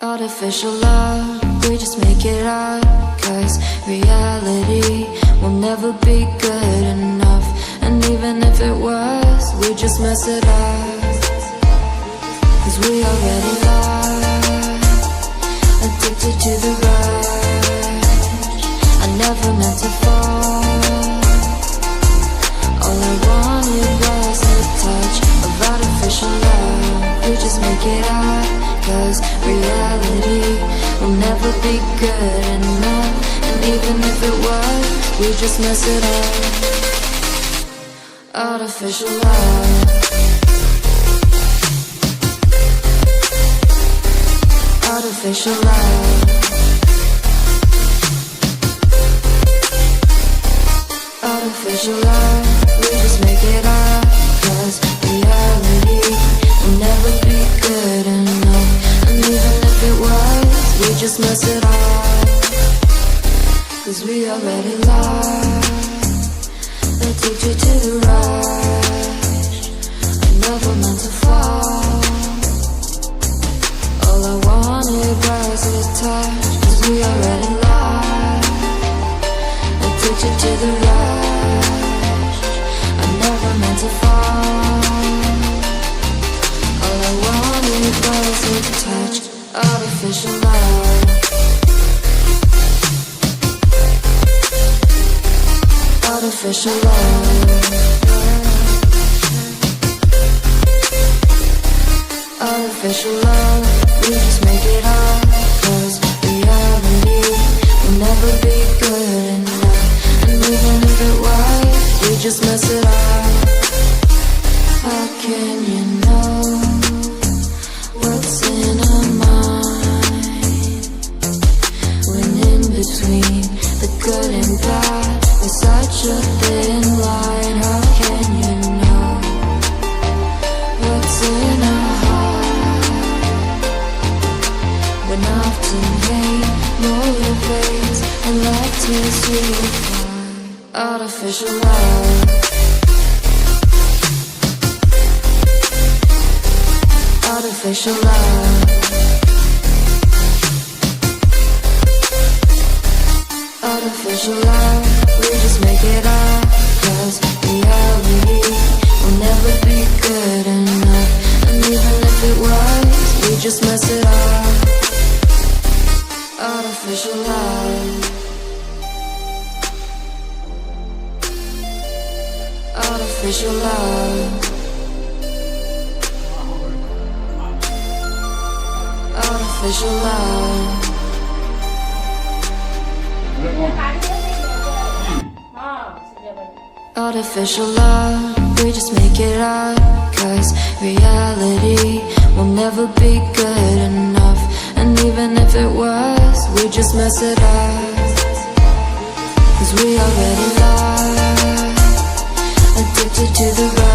Artificial love, we just make it up, 'cause reality will never be good enough. And even if it was, we just mess it up, 'cause we already lost, addicted to the rush. I never meant to fall. All I wanted was a touch of artificial love. We just make it up, 'cause reality will never be good enough. And even if it was, we just mess it up. Artificial love, artificial love, artificial love. We just make it up, 'cause reality will never be good enough. And even if it was, we just mess it up, 'cause we already lost, addicted to the rush. I never meant to fall. All I wanted was a touch, 'cause we already lost, addicted to the rush. I never meant to fall. All I wanted was a touch, artificial love, artificial love, artificial love. We just make it up, 'cause reality will never be good enough. And even if it was, we just mess it up. How can you know what's in our mind, when in between the good and bad there's such a thin line? How can you know what's in our heart, when often hate motivates and love tears you apart? Artificial love, artificial love, artificial love. We just make it up, 'cause reality will never be good enough. And even if it was, we just mess it up. Artificial love, artificial love, artificial love, artificial love. We just make it up, 'cause reality will never be good enough. And even if it was, we just mess it up, 'cause we already lost, addicted to the rush.